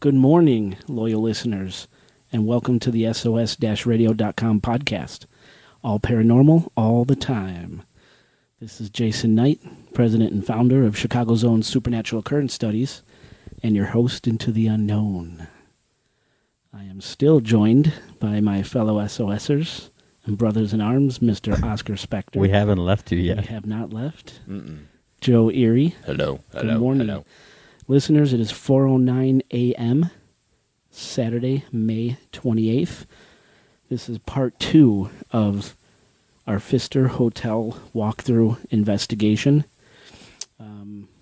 Good morning, loyal listeners, and welcome to the sos-radio.com podcast. All paranormal, all the time. This is Jason Knight, president and founder of Chicago's own Supernatural Occurrence Studies, and your host into the unknown. I am still joined by my fellow SOSers and brothers in arms, Mr. Oscar Spector. We haven't left you yet. We have not left. Joe Erie. Hello. Good morning. Hello. Listeners, it is 4:09 a.m., Saturday, May 28th. This is part 2 of our Pfister Hotel walkthrough investigation.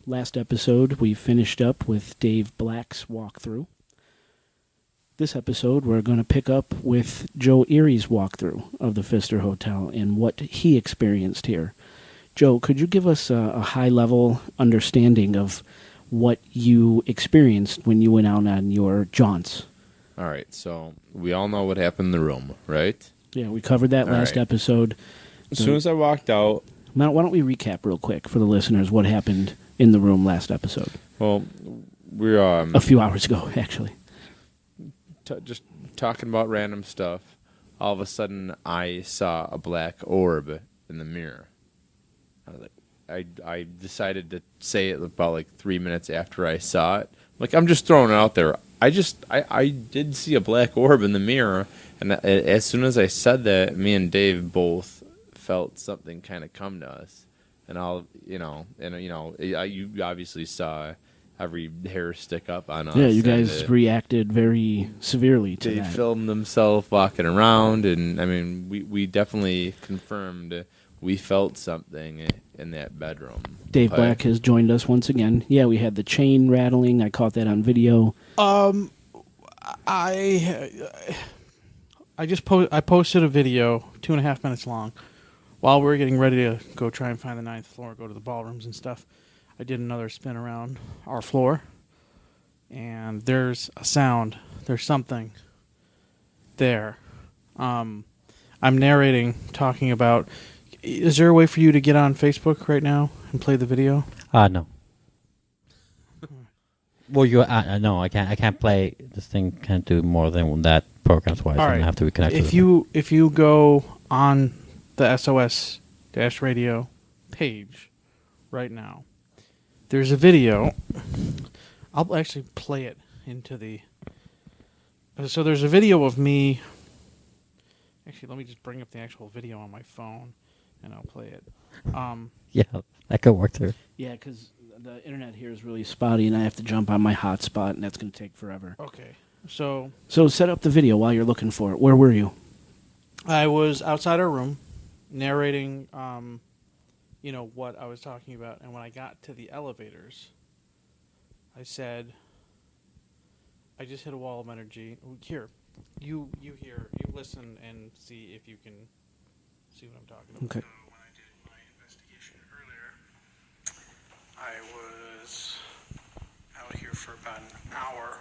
Last episode, we finished up with Dave Black's walkthrough. This episode, we're going to pick up with Joe Erie's walkthrough of the Pfister Hotel and what he experienced here. Joe, could you give us a high-level understanding of what you experienced when you went out on your jaunts? All right, so we all know what happened in the room, right? Yeah, we covered that last episode. As soon as I walked out... Why don't we recap real quick for the listeners what happened in the room last episode? Well, we're... a few hours ago, actually. Just talking about random stuff. All of a sudden, I saw a black orb in the mirror. I was like, I decided to say it about 3 minutes after I saw it. I'm just throwing it out there. I did see a black orb in the mirror, and as soon as I said that, me and Dave both felt something kind of come to us, and you obviously saw every hair stick up on us. Yeah, you guys reacted very severely to that. They filmed themselves walking around, and I mean, we definitely confirmed we felt something in that bedroom. Dave Black has joined us once again. Yeah, we had the chain rattling. I caught that on video. I posted a video 2.5 minutes long while we were getting ready to go try and find the 9th floor, go to the ballrooms and stuff. I did another spin around our floor, and there's a sound. There's something there. I'm narrating, talking about. Is there a way for you to get on Facebook right now and play the video? No. Well, no, I can't. I can't play. This thing can't do more than that programs-wise. All right. I have to reconnect. If you go on the SOS-radio page right now, there's a video. I'll actually play it into the. So there's a video of me. Actually, let me just bring up the actual video on my phone, and I'll play it. Yeah, that could work too. Yeah, because the internet here is really spotty, and I have to jump on my hotspot, and that's going to take forever. Okay, so set up the video while you're looking for it. Where were you? I was outside our room, narrating, what I was talking about, and when I got to the elevators, I said, I just hit a wall of energy. Here, you listen and see if you can see what I'm talking about. Okay. When I did my investigation earlier, I was out here for about an hour,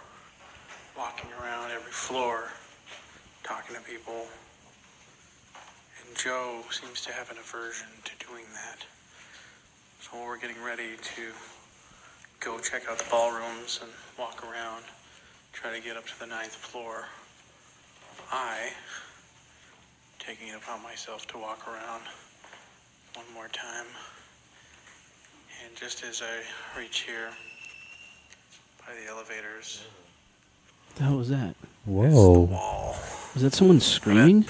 walking around every floor, talking to people, and Joe seems to have an aversion to doing that. So we're getting ready to go check out the ballrooms and walk around, try to get up to the 9th floor. Taking it upon myself to walk around one more time. And just as I reach here by the elevators, What the hell was that? Whoa! the wall. Was that someone screaming?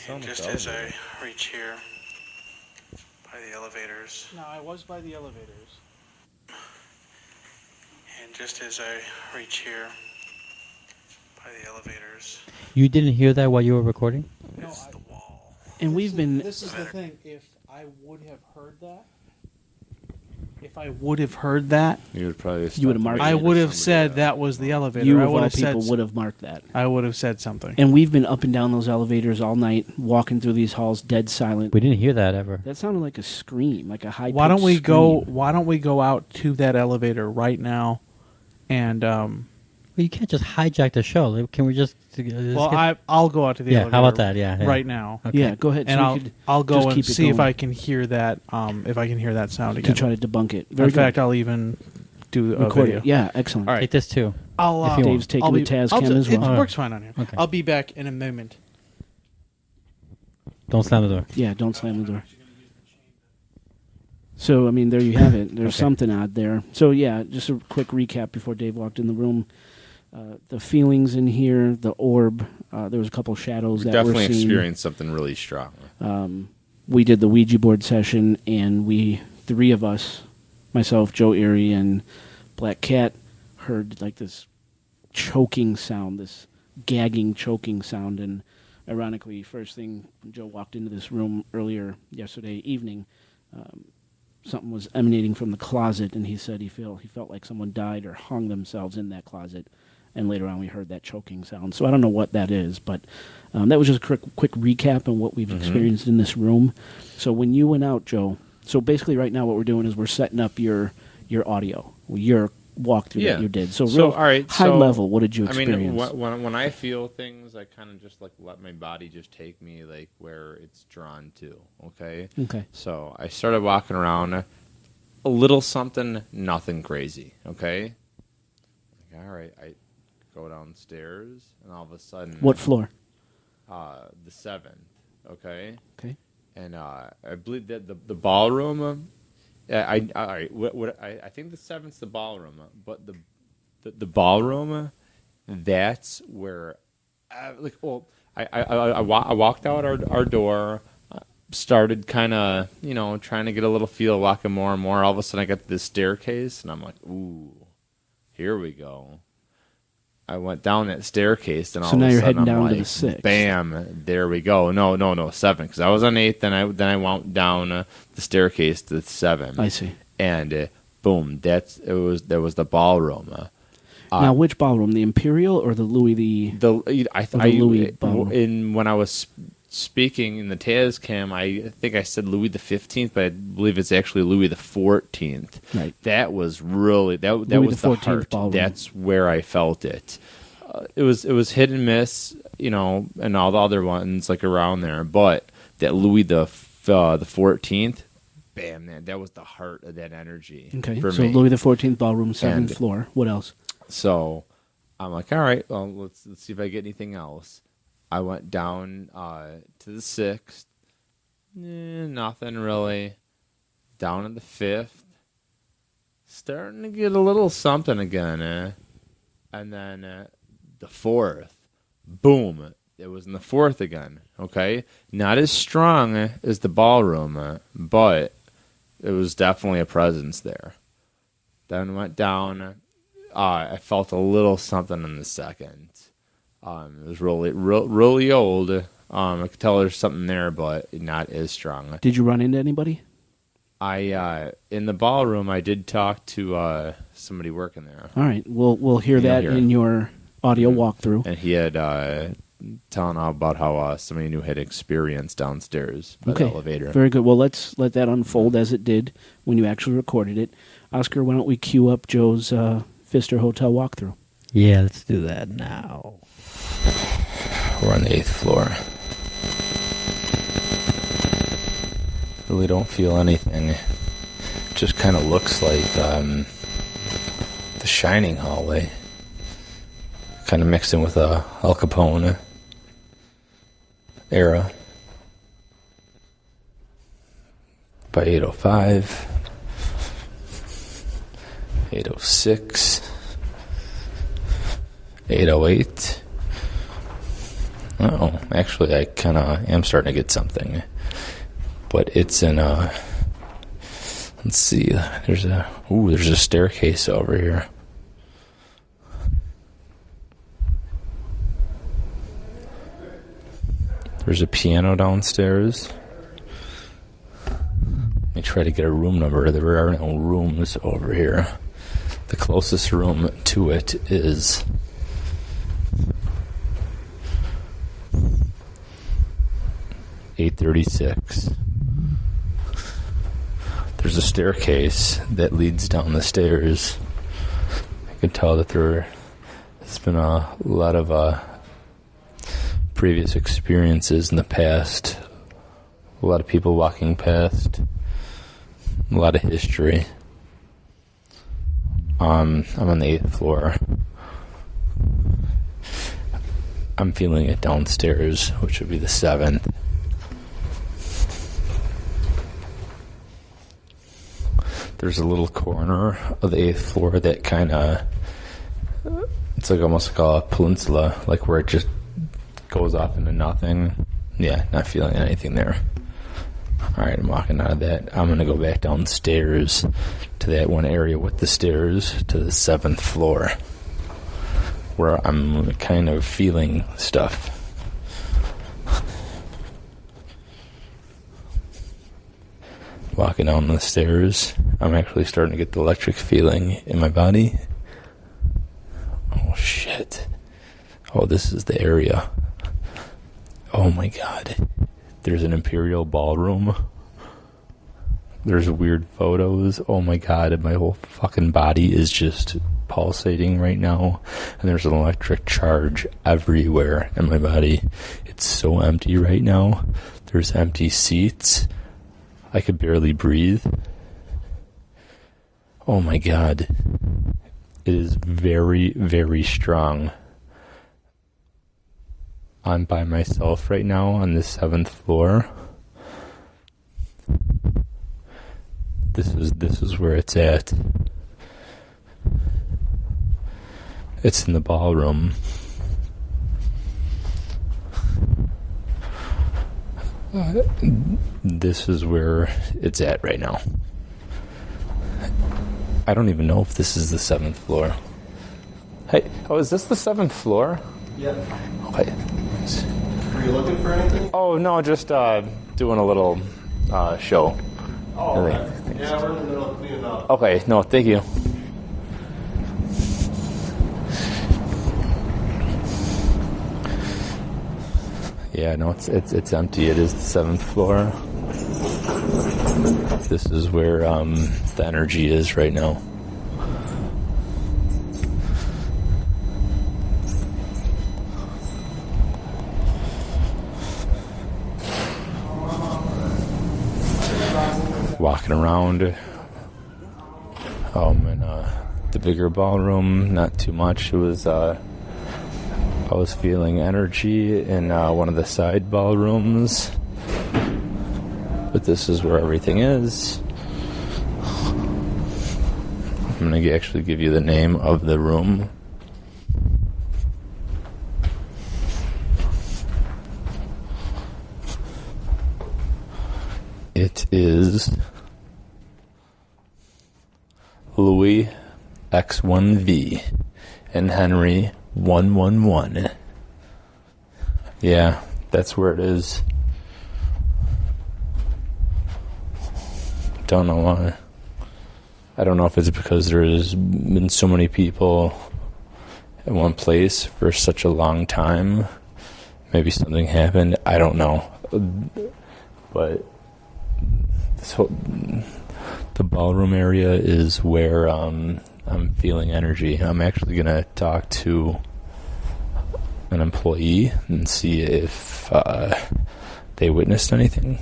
And just as I reach here by the elevators. No, I was by the elevators. And just as I reach here by the elevators. You didn't hear that while you were recording? No, it's the wall. And we've been... This is the thing. If I would have heard that, You would probably... You would have marked I it. would have said that was the elevator. You, I of would all have people, said, would have marked that. I would have said something. And we've been up and down those elevators all night, walking through these halls, dead silent. We didn't hear that ever. That sounded like a scream, like a high-pitched Why don't we go? scream. Why don't we go out to that elevator right now? And Well, you can't just hijack the show. Can we just? I'll go out to the elevator. How about that? Yeah. Right now. Okay. Yeah, go ahead. And so we could I'll go just and keep it see if going. I can hear that. If I can hear that sound to again. try to debunk it. Very In fact, I'll even do a Record video. it. Yeah, excellent. All right. Take this too. I'll, If you Dave's want. taking I'll the be- Tascam as well. It works fine on here. Okay. I'll be back in a moment. Don't slam the door. Yeah, don't slam the door. So, I mean, there you have it. There's Okay. something odd there. So, yeah, just a quick recap before Dave walked in the room. The feelings in here, the orb, there was a couple shadows that Definitely were seen. experienced something really strong. We did the Ouija board session, and three of us, myself, Joe Erie, and Black Cat, heard like this choking sound, this gagging, choking sound. And ironically, first thing Joe walked into this room earlier yesterday evening, something was emanating from the closet, and he said he felt like someone died or hung themselves in that closet. And later on, we heard that choking sound. So I don't know what that is, but that was just a quick recap on what we've experienced in this room. So when you went out, Joe, so basically right now what we're doing is we're setting up your audio, your walkthrough that you did. So real all right, high level, what did you experience? I mean, when I feel things, I kind of just like let my body just take me like where it's drawn to. Okay. Okay. So I started walking around, a little something, nothing crazy. Okay. Like, all right, I go downstairs, and all of a sudden, What floor? the 7th. Okay. Okay. And I believe that the ballroom. I think the 7th's the ballroom, but the ballroom, that's where, I walked out our door, started kind of trying to get a little feel, walking more and more. All of a sudden, I got to this staircase, and I'm like, ooh, here we go. I went down that staircase, and all of a you're sudden heading I'm down to like, the 6th. bam, there we go. No, 7, because I was on 8th, then I went down the staircase to the 7. I see. And boom, there was the ballroom. Now, which ballroom? The Imperial or the Louis the... Louis ballroom? When I was speaking in the Tascam, I think I said Louis the 15th, but I believe it's actually Louis the 14th. Right. That was really that Louis was the the 14th heart. ballroom. That's where I felt it. It was hit and miss, and all the other ones like around there, but that Louis the 14th. Bam, man, that was the heart of that energy. Okay, for so me. Louis the 14th ballroom, 7th And- floor. What else? So I'm like, all right, well, let's see if I get anything else. I went down to the 6th. Nothing really. Down to the 5th. Starting to get a little something again. And then the 4th. Boom. It was in the 4th again. Okay? Not as strong as the ballroom, but it was definitely a presence there. Then went down. I felt a little something in the 2nd. It was really old. I could tell there's something there, but not as strong. Did you run into anybody? In the ballroom, I did talk to somebody working there, All right, we'll hear that hear in it. your audio walkthrough. and he had telling all about how somebody new had experience downstairs by the elevator. Very good. Well, let's let that unfold as it did when you actually recorded it. Oscar, why don't we cue up Joe's Pfister Hotel walkthrough? Yeah, let's do that now. We're on the 8th floor. Really don't feel anything. Just kind of looks like the Shining hallway. Kind of mixed in with Al Capone era. By 8:05, 8:06, 8:08. Oh, actually, I kind of am starting to get something. But it's in let's see, there's a staircase over here. There's a piano downstairs. Let me try to get a room number. There are no rooms over here. The closest room to it is 836. There's a staircase that leads down the stairs. I can tell that there's been a lot of previous experiences in the past. A lot of people walking past. A lot of history. I'm on the 8th floor. I'm feeling it downstairs, which would be the 7th. There's a little corner of the 8th floor that kind of, it's like almost like a peninsula, like where it just goes off into nothing. Yeah, not feeling anything there. Alright, I'm walking out of that. I'm going to go back downstairs to that one area with the stairs to the 7th floor, where I'm kind of feeling stuff. Walking down the stairs, I'm actually starting to get the electric feeling in my body. Oh shit. Oh, this is the area. Oh my god. There's an imperial ballroom. There's weird photos. Oh my god, my whole fucking body is just pulsating right now. And there's an electric charge everywhere in my body. It's so empty right now. There's empty seats. I could barely breathe. Oh my god. It is very, very strong. I'm by myself right now on the 7th floor. This is where it's at. It's in the ballroom. This is where it's at right now. I don't even know if this is the 7th floor. Hey, is this the 7th floor? Yep. Okay. Were you looking for anything? Oh, no, just doing a little show. Oh, okay. Yeah, we're in the middle of cleaning up. Okay, no, thank you. Yeah, no, it's empty. It is the 7th floor. This is where the energy is right now. Walking around. In the bigger ballroom, not too much. It was I was feeling energy in one of the side ballrooms, but this is where everything is. I'm going to actually give you the name of the room. It is Louis X1V and Henry 111. Yeah, that's where it is. Don't know why. I don't know if it's because there's been so many people at one place for such a long time. Maybe something happened. I don't know. But the ballroom area is where I'm feeling energy. I'm actually going to talk to an employee and see if they witnessed anything.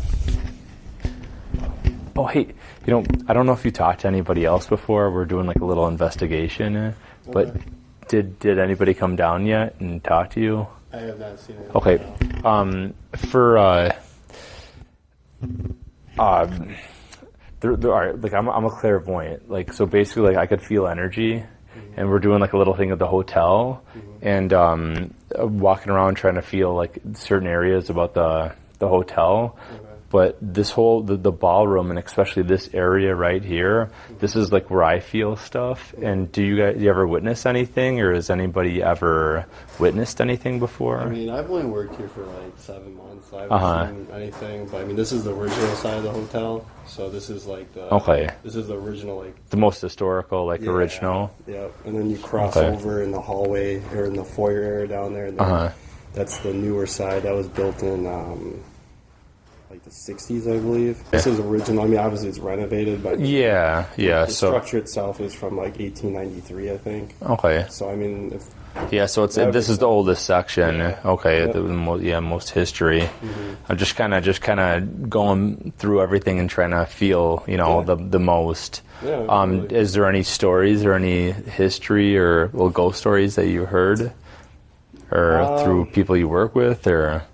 Oh, hey, I don't know if you talked to anybody else before. We're doing like a little investigation, but did anybody come down yet and talk to you? I have not seen it. Okay, there are, like, I'm a clairvoyant, like, so basically, like, I could feel energy, and we're doing like a little thing at the hotel, and walking around trying to feel like certain areas about the hotel. But this whole the ballroom, and especially this area right here, this is like where I feel stuff. And do you ever witness anything, or has anybody ever witnessed anything before? I mean, I've only worked here for like 7 months. I haven't seen anything, but I mean, this is the original side of the hotel, so this is like this is the original, like the most historical, like original. Yep. And then you cross over in the hallway or in the foyer area down there. And then that's the newer side that was built in like the 60s, I believe. This is original. I mean, obviously it's renovated, but the structure itself is from like 1893, I think. Okay. So I mean, so this is the oldest section. Yeah. Okay. Yep. Most history. Mm-hmm. I'm just kind of going through everything and trying to feel, the most. Yeah. Really. Is there any stories or any history or little ghost stories that you heard, or through people you work with, or?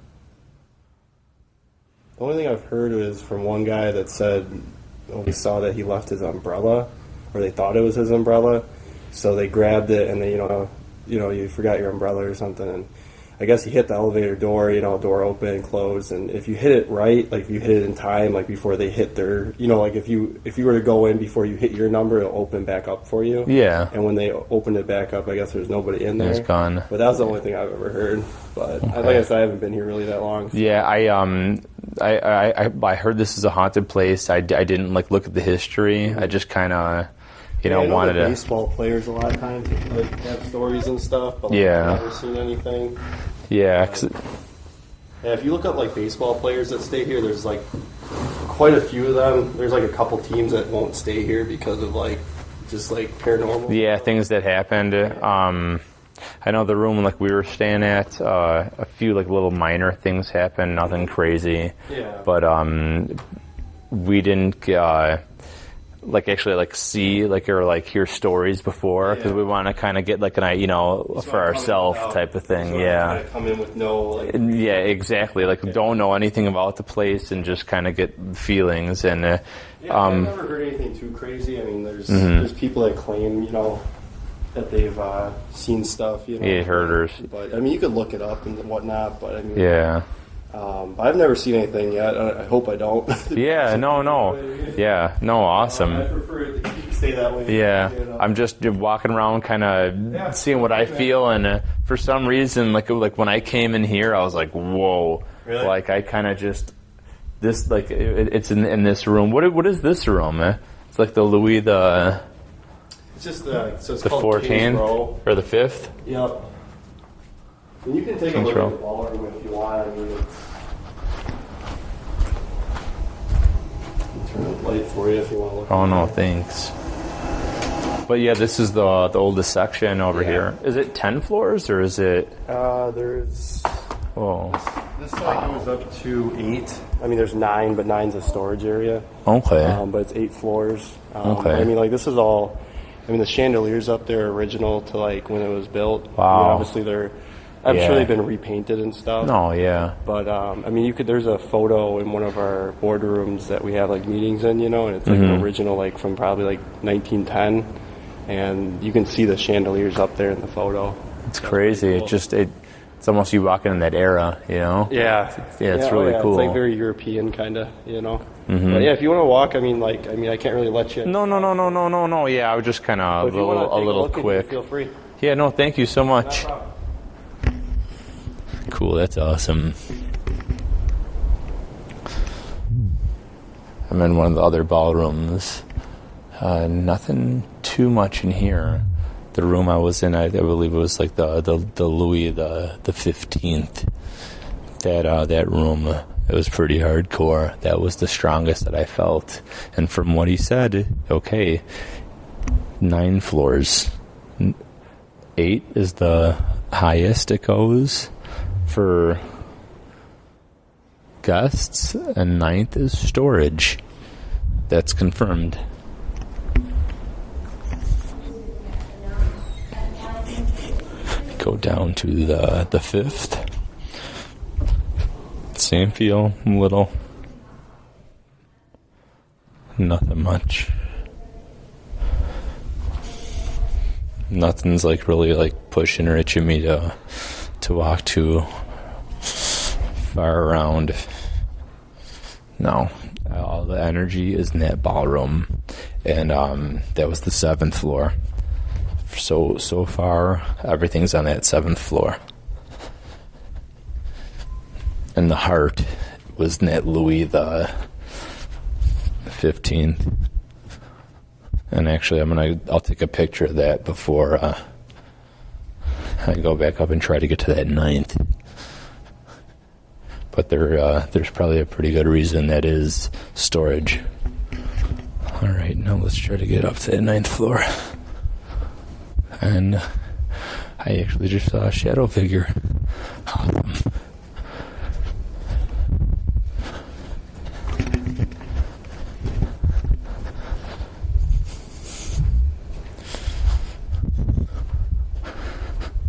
The only thing I've heard is from one guy that said he saw that he left his umbrella, or they thought it was his umbrella, so they grabbed it and they, you forgot your umbrella or something, and I guess he hit the elevator door, door open and closed, and if you hit it right, like if you hit it in time, like before they hit their, like if you were to go in before you hit your number, it'll open back up for you. Yeah. And when they opened it back up, I guess there's nobody in there. It's gone. But that was the only thing I've ever heard. But okay. Like I said, I haven't been here really that long. So. Yeah, I heard this is a haunted place. I didn't look at the history. Mm-hmm. I just kind of. Wanted to. Baseball players a lot of times have stories and stuff, but I've never seen anything. Yeah. If you look up baseball players that stay here, there's quite a few of them. There's a couple teams that won't stay here because of just paranormal. Yeah, things that happened. I know the room we were staying at, a few little minor things happened, nothing crazy. Yeah. But we didn't. See or hear stories before, because we want to kind of get an for ourselves type of thing. Yeah. Come in with no Yeah, exactly. Don't know anything about the place and just kind of get feelings and. I've never heard anything too crazy. I mean, there's people that claim that they've seen stuff. Yeah, herders. But I mean, you could look it up and whatnot. But I mean. Yeah. But I've never seen anything yet. I hope I don't. Yeah, no. Yeah, no, awesome. I prefer it to stay that way. Yeah, I'm just walking around kind of seeing what I feel, and for some reason, when I came in here, I was like, whoa. Really? I kind of just, this, it's in this room. What is this room, eh? It's the Louis the... It's just so it's the called 14th or the 5th? Yep. And you can take a look at the ballroom if you want. I mean, turn the light for you if you want to look. Oh, no, thanks. But yeah, this is the oldest section over here. Is it 10 floors or is it? There's. Oh. This side goes up to 8. I mean, there's 9, but 9's a storage area. Okay. But it's 8 floors. Okay. I mean, this is all. I mean, the chandeliers up there are original to when it was built. Wow. I mean, obviously I'm sure they've been repainted and stuff. No, yeah. But I mean, there's a photo in one of our boardrooms that we have meetings in, and it's an original from probably 1910, and you can see the chandeliers up there in the photo. It's crazy. Cool. It's almost you walking in that era, Yeah. It's really cool. It's very European kind of, Mm-hmm. But yeah, if you want to walk, I can't really let you. No. Yeah, I was just kind of a little quick. Feel free. Yeah, no, thank you so much. Cool, that's awesome. I'm in one of the other ballrooms. Nothing too much in here. The room I was in, I believe it was the Louis the 15th. That room, it was pretty hardcore. That was the strongest that I felt. And from what he said, 9 floors. 8 is the highest it goes for guests, and 9th is storage. That's confirmed. Go down to the 5th. Same feel, a little. Nothing much. Nothing's really pushing or itching me to walk too far around. No, all the energy is in that ballroom, and that was the 7th floor. So far, everything's on that 7th floor, and the heart was in that Louis the 15th. And actually, I'll take a picture of that before I go back up and try to get to that 9th. But there's probably a pretty good reason that is storage. All right, now let's try to get up to the 9th floor. And I actually just saw a shadow figure. Awesome.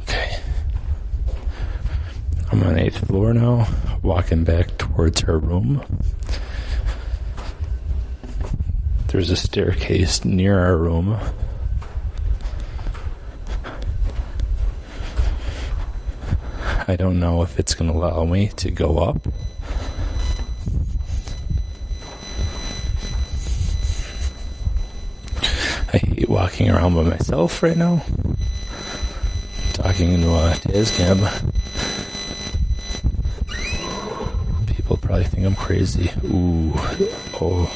Okay. I'm on 8th floor now, walking back towards her room. There's a staircase near our room. I don't know if it's going to allow me to go up. I hate walking around by myself right now. Talking into a Tascam. People probably think I'm crazy. Ooh. Oh.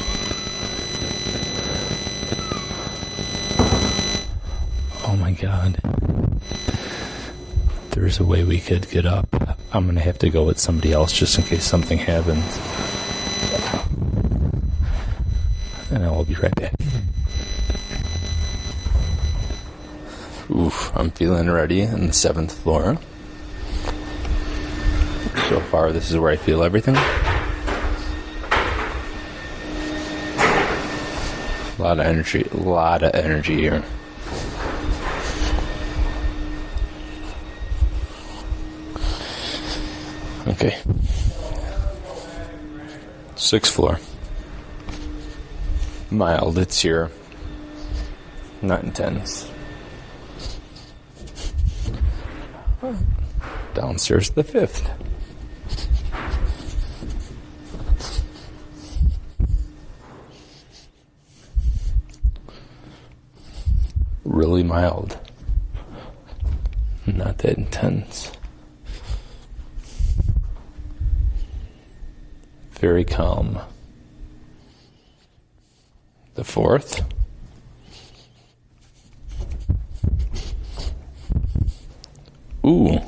Oh my God. There's a way we could get up. I'm going to have to go with somebody else just in case something happens. And I will be right back. Oof, I'm feeling ready on the 7th floor. So far, this is where I feel everything. A lot of energy here. Okay. 6th floor. Mild, it's here. Not intense. Downstairs to the 5th. Really mild. Not that intense. Very calm. The 4th. Ooh.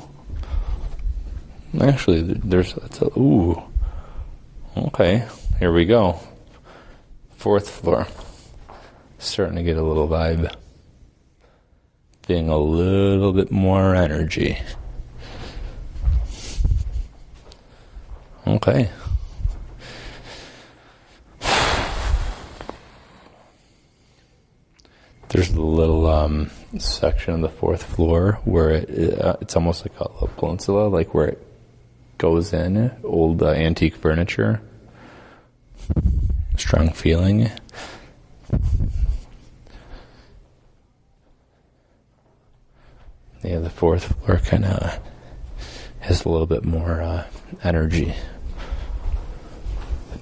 Actually, ooh. Okay, here we go. 4th floor. Starting to get a little vibe. Feeling a little bit more energy. Okay. There's a little section of the 4th floor where it's almost like a little peninsula, like where it goes in, old antique furniture. Strong feeling. Yeah, the 4th floor kind of has a little bit more energy.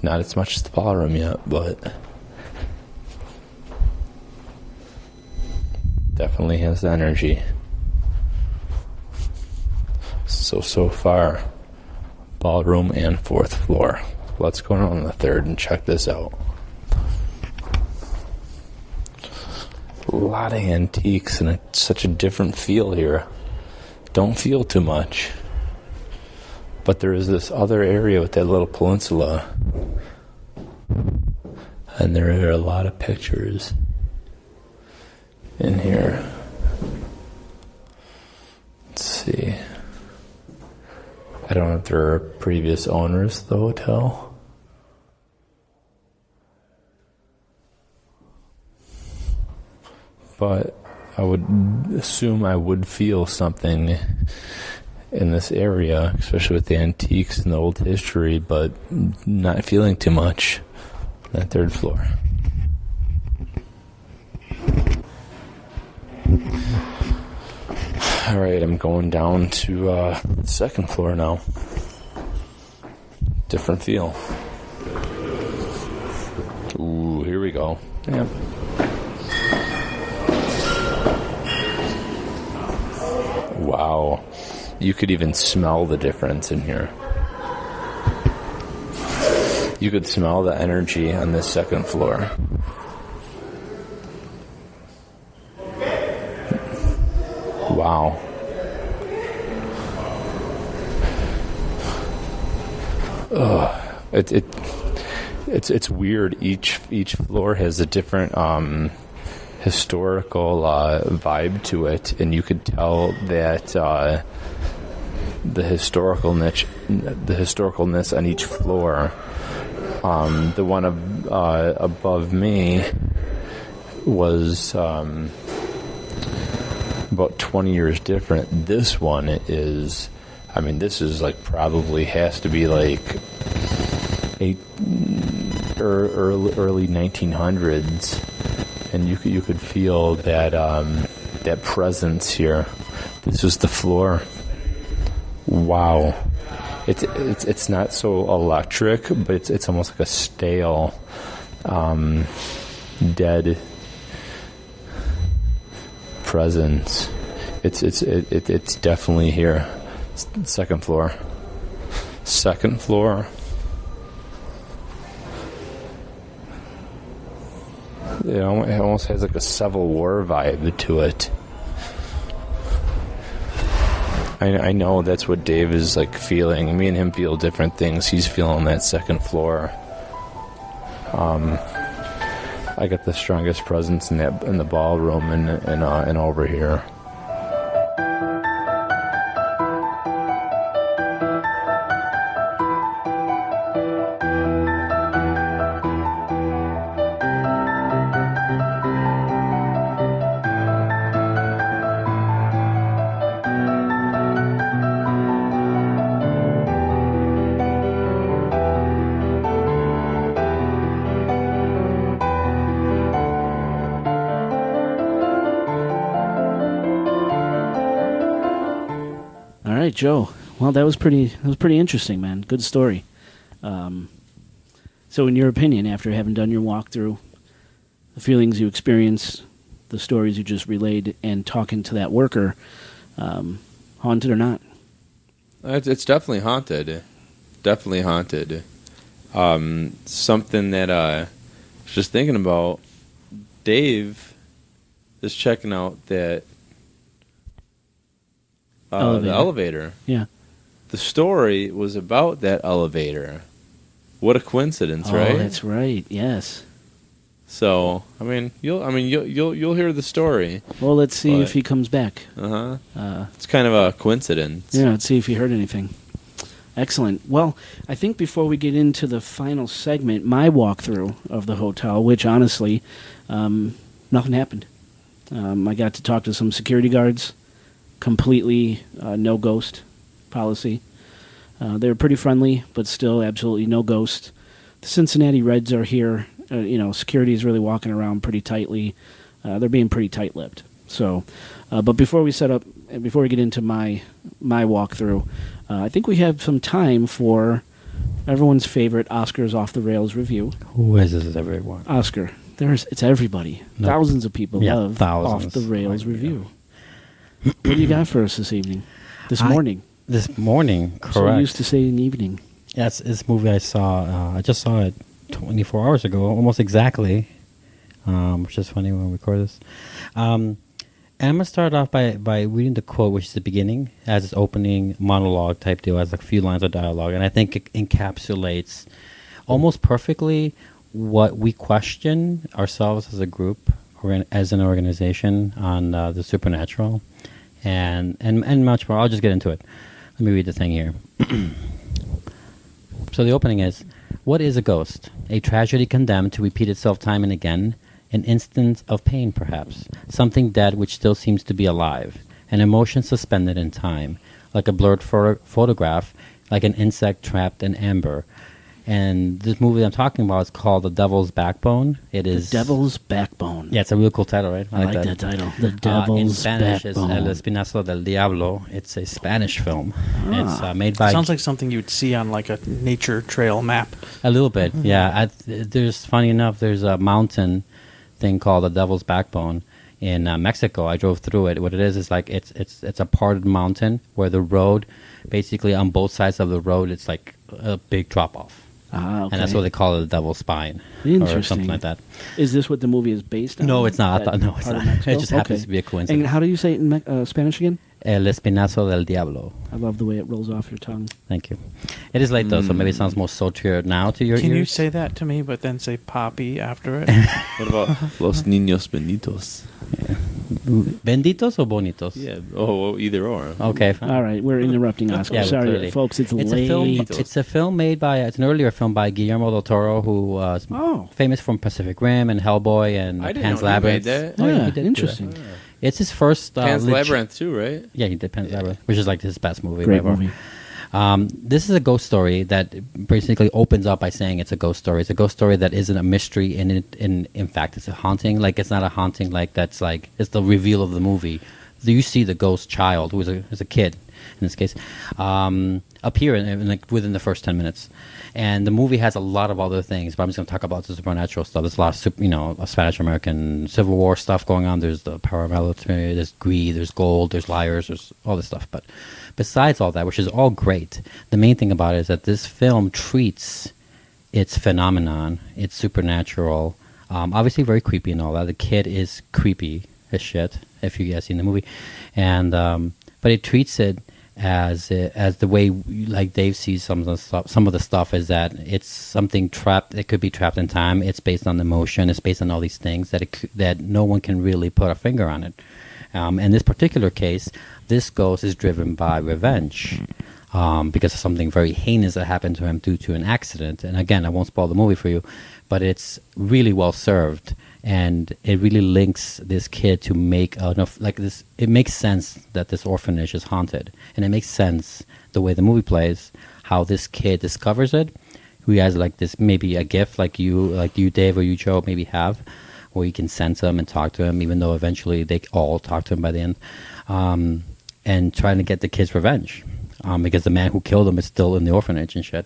Not as much as the ballroom yet, but definitely has energy. So far, ballroom and 4th floor. Let's go on the 3rd and check this out. A lot of antiques and it's such a different feel here. Don't feel too much. But there is this other area with that little peninsula. And there are a lot of pictures in here. Let's see. I don't know if there are previous owners of the hotel. But I would assume I would feel something in this area, especially with the antiques and the old history, but not feeling too much on that 3rd floor. Alright, I'm going down to the 2nd floor now. Different feel. Ooh, here we go. Yep. Wow. You could even smell the difference in here. You could smell the energy on this 2nd floor. Wow. It's weird. Each floor has a different historical vibe to it, and you could tell that the historicalness on each floor. The one above me was about 20 years different. This one is, this is like probably has to be like early 1900s, and you could feel that that presence here. This is the floor. Wow. It's not so electric, but it's almost like a stale, dead presence. It's definitely here. Second floor. Second floor. It almost has like a Civil War vibe to it. I know that's what Dave is like feeling. Me and him feel different things. He's feeling that second floor. I got the strongest presence in the ballroom and over here. Joe. Well, that was pretty interesting, man. Good story. So in your opinion, after having done your walkthrough, the feelings you experienced, the stories you just relayed, and talking to that worker, haunted or not? It's definitely haunted. Definitely haunted. Something that I was just thinking about, Dave is checking out that the elevator. Yeah. The story was about that elevator. What a coincidence, right? Oh, that's right. Yes. So, you'll hear the story. Well, let's see if he comes back. It's kind of a coincidence. Yeah, let's see if he heard anything. Excellent. Well, I think before we get into the final segment, my walkthrough of the hotel, which honestly, nothing happened. I got to talk to some security guards. Completely no ghost policy. They were pretty friendly, but still absolutely no ghost. The Cincinnati Reds are here. Security is really walking around pretty tightly. They're being pretty tight-lipped. So, but before we get into my walkthrough, I think we have some time for everyone's favorite Oscar's Off the Rails review. Who is this everyone? Oscar. It's everybody. No. Thousands of people love Off the Rails review. What do you got for us this evening? This morning? This morning, correct. So I used to say in the evening. Yes, it's a movie I saw. I just saw it 24 hours ago, almost exactly, which is funny when we record this. And I'm going to start off by reading the quote, which is the beginning, as its opening monologue type deal, as a few lines of dialogue. And I think it encapsulates almost perfectly what we question ourselves as a group or as an organization on the supernatural and much more. I'll just get into it. Let me read the thing here. So the opening is, what is a ghost? A tragedy condemned to repeat itself time and again, an instance of pain perhaps, something dead which still seems to be alive, an emotion suspended in time, like a blurred photograph, like an insect trapped in amber. And this movie I'm talking about is called The Devil's Backbone. It is The Devil's Backbone. Yeah, it's a real cool title, right? I like that title. The Devil's in Spanish, Backbone. it's El Espinazo del Diablo. It's a Spanish film. It's made by... Sounds like something you'd see on like a nature trail map. A little bit, yeah. Funny enough, there's a mountain thing called The Devil's Backbone in Mexico. I drove through it. What it is like it's a parted mountain where the road, basically on both sides of the road, it's like a big drop-off. Okay. And that's what they call it, the Devil's Spine. Interesting. Or something like that. Is this what the movie is based on? No, it's not. No, it's part of not. Mexico? It just happens to be a coincidence. And how do you say it in Spanish again? El Espinazo del Diablo. I love the way it rolls off your tongue. Thank you. It is late though, so maybe it sounds more sultry now to your ears. Can you say that to me, but then say Poppy after it? What about Los Niños Benditos? Benditos or bonitos? Yeah. Oh, either or. Okay. Fine. All right, we're interrupting Oscar. Yeah, Sorry, clearly. folks. It's It's late. a film. It's a film made by. It's an earlier film by Guillermo del Toro, who was famous from Pacific Rim and Hellboy and I didn't Pan's know he Labyrinth. made that. Oh, Yeah, he did do interesting. that. It's his first Pan's Labyrinth too, right? Yeah, he did Pan's Labyrinth, which is like his best movie. Great ever. movie. This is a ghost story that basically opens up by saying it's a ghost story. It's a ghost story that isn't a mystery, and in fact, it's a haunting. Like it's not a haunting. Like that's like it's the reveal of the movie. You see the ghost child, who is a kid in this case, appear in like within the first 10 minutes. And the movie has a lot of other things, but I'm just going to talk about the supernatural stuff. There's a lot of Spanish-American Civil War stuff going on. There's the paramilitary, there's greed, there's gold, there's liars, there's all this stuff. But besides all that, which is all great, the main thing about it is that this film treats its phenomenon, it's supernatural, obviously very creepy and all that. The kid is creepy as shit, if you guys seen the movie, and but it treats it as the way like Dave sees some of the stuff is that it's something trapped. It could be trapped in time. It's based on emotion. It's based on all these things that no one can really put a finger on it. In this particular case, this ghost is driven by revenge because of something very heinous that happened to him due to an accident. And again, I won't spoil the movie for you, but it's really well served. And it really links this kid to make enough like this. It makes sense that this orphanage is haunted, and it makes sense the way the movie plays, how this kid discovers it. Who has like this maybe a gift like you Dave or you Joe maybe have, where you can sense him and talk to him, even though eventually they all talk to him by the end, and trying to get the kid's revenge, because the man who killed him is still in the orphanage and shit,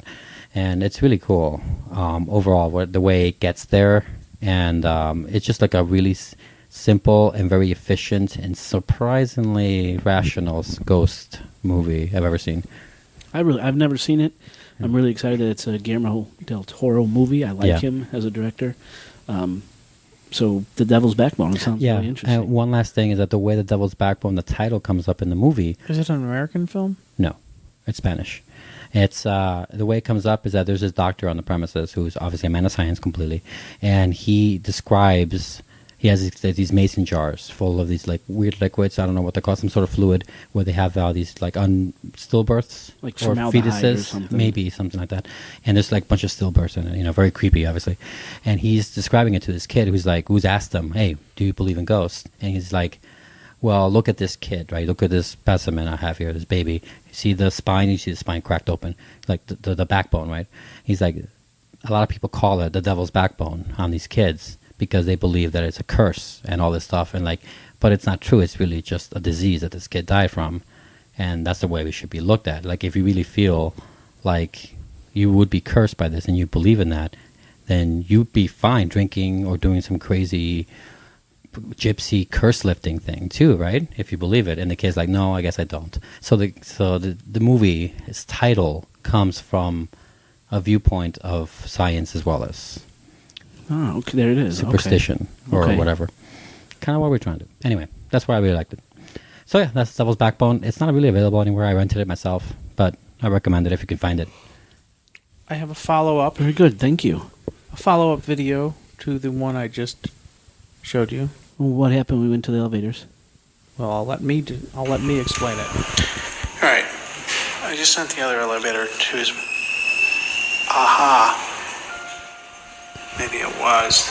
and it's really cool overall the way it gets there. And it's just like a really simple and very efficient and surprisingly rational ghost movie I've ever seen. I've never seen it. I'm really excited that it's a Guillermo del Toro movie. I like him as a director. So The Devil's Backbone sounds really interesting. And one last thing is that the way The Devil's Backbone, the title comes up in the movie. Is it an American film? No, it's Spanish. It's the way it comes up is that there's this doctor on the premises who's obviously a man of science completely, and he has these mason jars full of these like weird liquids. I don't know what they call, some sort of fluid where they have these like stillbirths like or formaldehyde fetuses, or something. maybe something like that. And there's like a bunch of stillbirths in it, very creepy, obviously. And he's describing it to this kid who's asked him, "Hey, do you believe in ghosts?" And he's like, well, look at this kid, right? Look at this specimen I have here, this baby. You see the spine? You see the spine cracked open, like the backbone, right? He's like, a lot of people call it the devil's backbone on these kids because they believe that it's a curse and all this stuff, and but it's not true. It's really just a disease that this kid died from, and that's the way we should be looked at. Like, if you really feel like you would be cursed by this and you believe in that, then you'd be fine drinking or doing some crazy gypsy curse lifting thing too, right? If you believe it. And the kid's like, no, I guess I don't. So the movie, its title comes from a viewpoint of science as well as okay, there it is. Superstition or whatever. Kind of what we're trying to do. Anyway, that's why I really liked it. So yeah, that's Devil's Backbone. It's not really available anywhere. I rented it myself, but I recommend it if you can find it. I have a follow-up. Very good, thank you. A follow-up video to the one I just showed you. Well, what happened when we went to the elevators? Well, I'll let me explain it. All right. I just sent the other elevator to his... Aha. Maybe it was.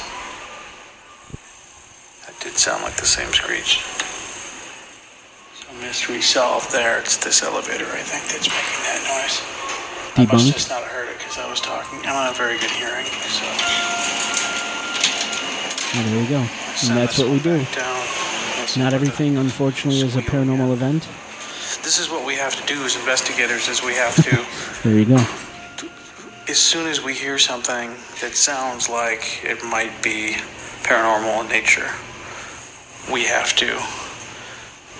That did sound like the same screech. So mystery solved there. It's this elevator, I think, that's making that noise. I must just not have heard it because I was talking. I don't have very good hearing, so... Well, there you go. And that's what we do. Not everything, unfortunately, is a paranormal event. This is what we have to do as investigators, is we have to... There you go. As soon as we hear something that sounds like it might be paranormal in nature, we have to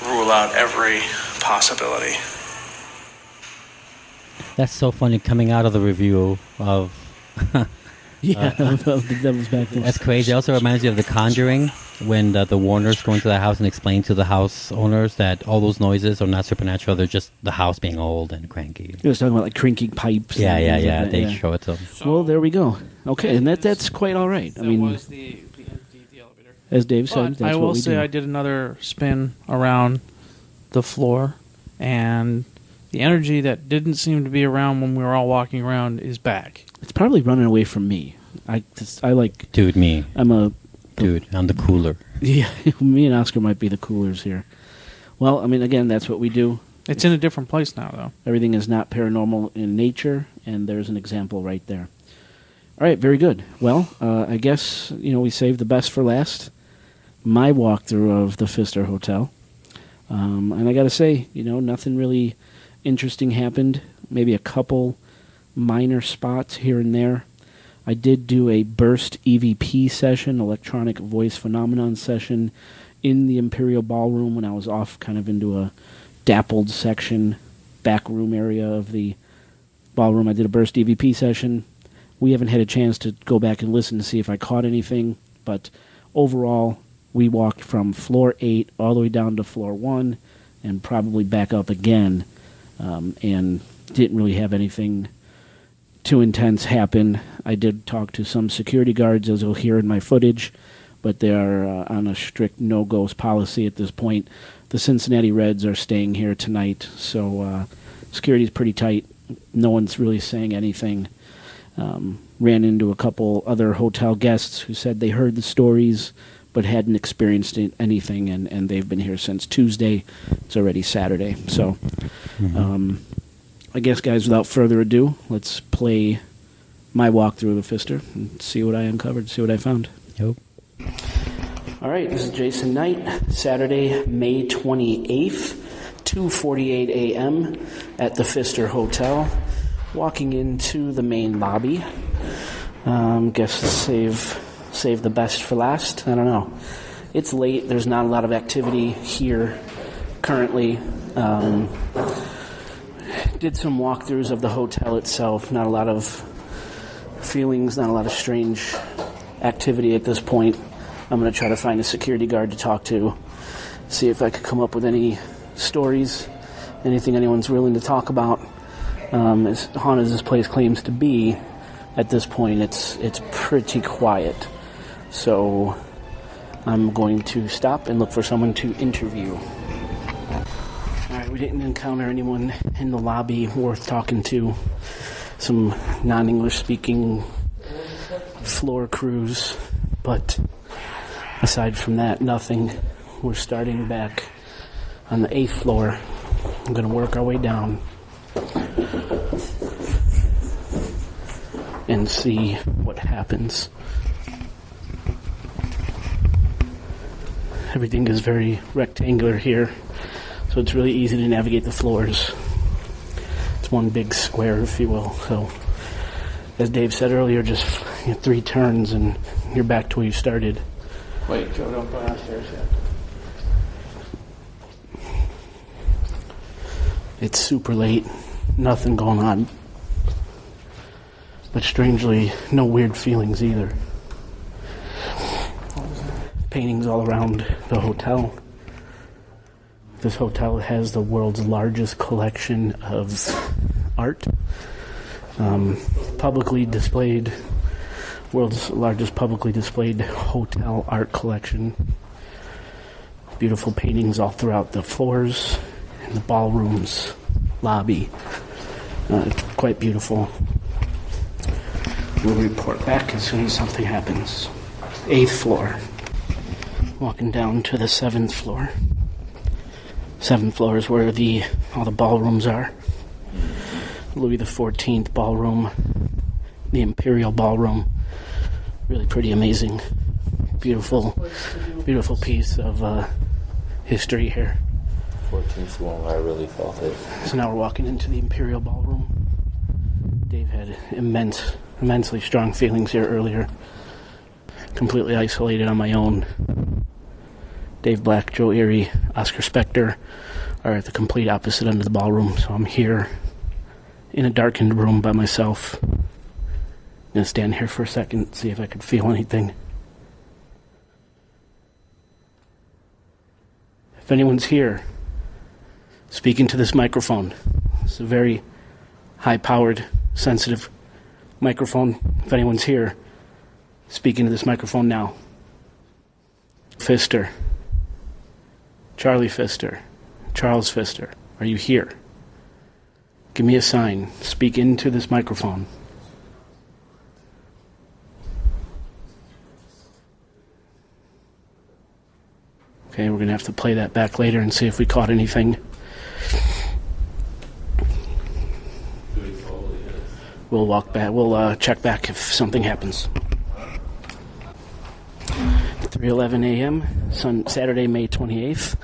rule out every possibility. That's so funny coming out of the review of... Yeah, of the Devil's Backbone. That's crazy. It also reminds you of The Conjuring, when the Warners go into the house and explain to the house owners that all those noises are not supernatural, they're just the house being old and cranky. He was talking about like crinking pipes. Yeah. Like They show it to them. Well, there we go. Okay, and that's quite all right. That was the elevator. As Dave said, But that's I what will we say do. I did another spin around the floor, and the energy that didn't seem to be around when we were all walking around is back. It's probably running away from me. I like. Dude, me. I'm the cooler. Yeah, me and Oscar might be the coolers here. Well, I mean, again, that's what we do. It's in a different place now, though. Everything is not paranormal in nature, and there's an example right there. All right, very good. Well, I guess, we saved the best for last. My walkthrough of the Pfister Hotel. And I got to say, nothing really interesting happened. Maybe a couple minor spots here and there. I did do a burst EVP session, electronic voice phenomenon session, in the Imperial Ballroom when I was off kind of into a dappled section, back room area of the ballroom. I did a burst EVP session. We haven't had a chance to go back and listen to see if I caught anything, but overall, we walked from floor 8 all the way down to floor 1 and probably back up again, and didn't really have anything too intense happen. I did talk to some security guards, as you'll hear in my footage, but they are on a strict no-ghost policy at this point. The Cincinnati Reds are staying here tonight, so security's pretty tight. No one's really saying anything. Ran into a couple other hotel guests who said they heard the stories but hadn't experienced anything, and they've been here since Tuesday. It's already Saturday. So I guess, guys, without further ado, let's play my walkthrough of the Pfister and see what I uncovered, see what I found. Yep. All right, this is Jason Knight, Saturday, May 28th, 2:48 a.m. at the Pfister Hotel. Walking into the main lobby. Guess save the best for last. I don't know. It's late. There's not a lot of activity here currently. Did some walkthroughs of the hotel itself. Not a lot of feelings, not a lot of strange activity at this point. I'm going to try to find a security guard to talk to, see if I could come up with any stories, anything anyone's willing to talk about. As haunted as this place claims to be, at this point it's pretty quiet. So I'm going to stop and look for someone to interview. Alright, we didn't encounter anyone in the lobby worth talking to. Some non-English speaking floor crews, but aside from that, nothing. We're starting back on the 8th floor. I'm going to work our way down and see what happens. Everything is very rectangular here, so it's really easy to navigate the floors. It's one big square, if you will. So, as Dave said earlier, just 3 turns and you're back to where you started. Wait, Joe, don't go downstairs yet. It's super late, nothing going on. But strangely, no weird feelings either. Paintings all around the hotel. This hotel has the world's largest collection of art. Publicly displayed, world's largest publicly displayed hotel art collection. Beautiful paintings all throughout the floors and the ballrooms, lobby. Quite beautiful. We'll report back as soon as something happens. 8th floor. Walking down to the 7th floor. 7th floor is where all the ballrooms are. Louis XIV ballroom, the Imperial Ballroom. Really pretty amazing. Beautiful piece of history here. 14th one, I really felt it. So now we're walking into the Imperial Ballroom. Dave had immensely strong feelings here earlier. Completely isolated on my own. Dave Black, Joe Erie, Oscar Spector are at the complete opposite end of the ballroom, so I'm here in a darkened room by myself. I'm going to stand here for a second, see if I could feel anything. If anyone's here, speak into this microphone. It's a very high-powered, sensitive microphone. If anyone's here, speak into this microphone now. Pfister. Charlie Pfister. Charles Pfister. Are you here? Give me a sign. Speak into this microphone. Okay, we're going to have to play that back later and see if we caught anything. We'll walk back. We'll check back if something happens. 3:11 a.m. Saturday, May 28th.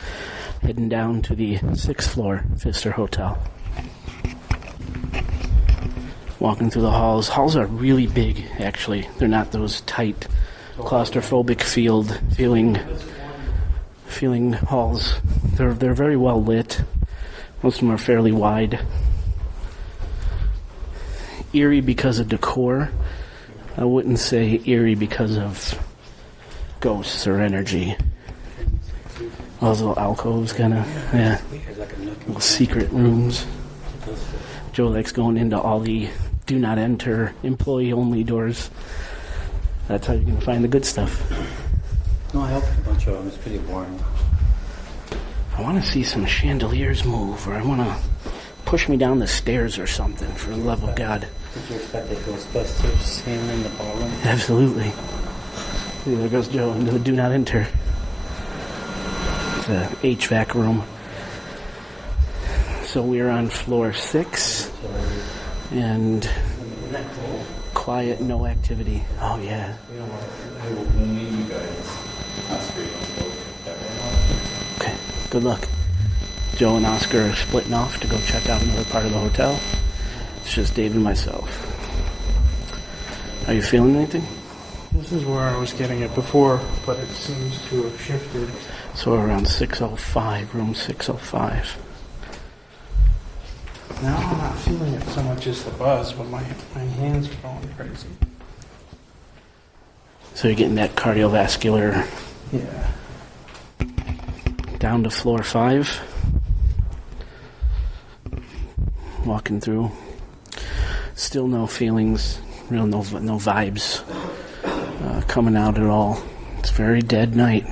Heading down to the 6th floor Pfister Hotel. Walking through the halls. Halls are really big, actually. They're not those tight, claustrophobic feeling halls. They're very well lit. Most of them are fairly wide. Eerie because of decor. I wouldn't say eerie because of ghosts or energy. All those little alcoves, kind of, yeah. Little secret rooms. Joe likes going into all the do not enter, employee only doors. That's how you're going to find the good stuff. No, I helped a bunch of them. It's pretty boring. I want to see some chandeliers move, or I want to push me down the stairs or something, for the love of God. Did you expect a Ghostbusters scene in the ballroom? Absolutely. There goes Joe into the do not enter. The HVAC room. So we're on floor 6, and quiet, no activity. Oh yeah. Okay, good luck. Joe and Oscar are splitting off to go check out another part of the hotel. It's just Dave and myself. Are you feeling anything? This is where I was getting it before, but it seems to have shifted. So we're around 605, room 605. Now I'm not feeling it so much as the buzz, but my hands are going crazy. So you're getting that cardiovascular. Yeah. Down to floor 5. Walking through. Still no feelings, no vibes coming out at all. It's a very dead night.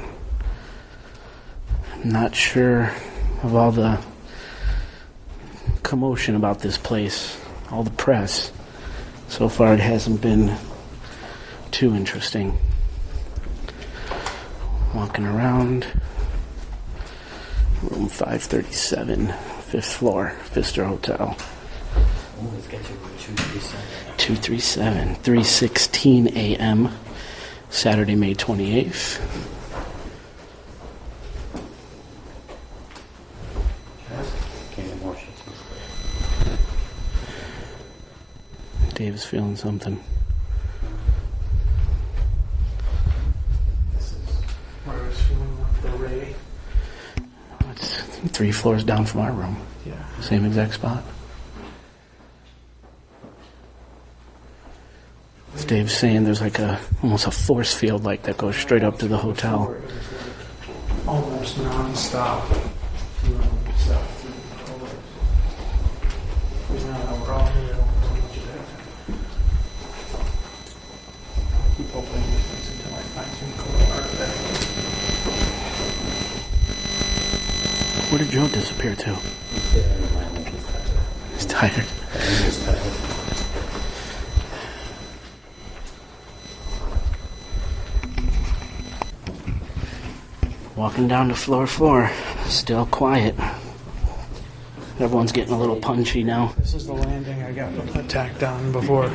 I'm not sure of all the commotion about this place, all the press. So far it hasn't been too interesting. Walking around. Room 537, 5th floor, Pfister Hotel. Oh, let's get you 237. 237, 3:16 a.m., Saturday, May 28th. Dave is feeling something. This is where I was feeling the ray. It's 3 floors down from our room. Yeah. Same exact spot. As Dave's saying, there's like almost a force field like that goes straight up to the hotel. Almost non-stop. We're all here. Keep opening these things until I find some cool artifact. Where did Joe disappear to? He's tired. Walking down to floor 4. Still quiet. Everyone's getting a little punchy now. This is the landing I got attacked on before.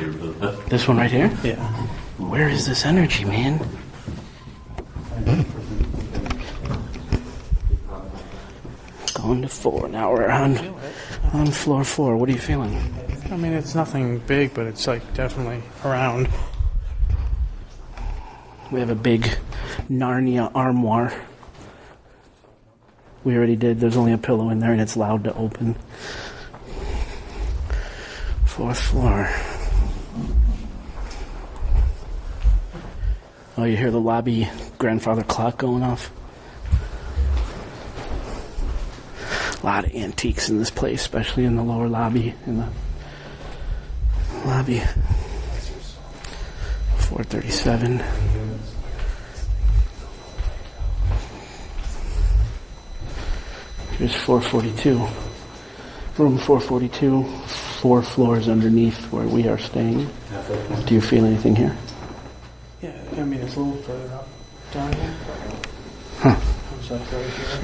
This one right here? Yeah. Where is this energy, man? Going to 4. Now we're on floor 4. What are you feeling? I mean, it's nothing big, but it's like definitely around. We have a big Narnia armoire. We already did. There's only a pillow in there, and it's loud to open. 4th floor. Oh, you hear the lobby grandfather clock going off? A lot of antiques in this place, especially in the lower lobby. In the lobby. 437. Here's 442. Room 442, 4 floors underneath where we are staying. Do you feel anything here? Yeah, I mean, it's a little further up down here. Huh. Comes up right here.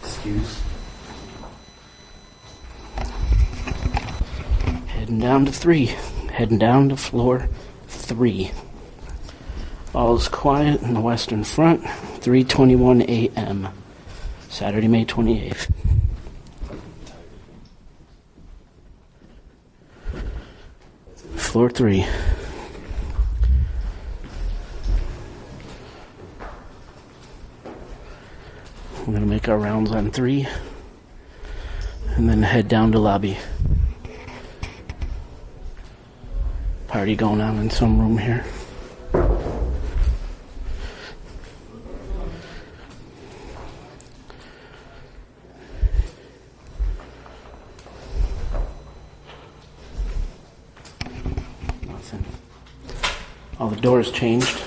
Excuse. Heading down to 3. Heading down to floor 3. All is quiet in the western front. 3:21 a.m. Saturday, May 28th. Floor 3. We're going to make our rounds on 3 and then head down to lobby. Party going on in some room here. Nothing. All the doors changed.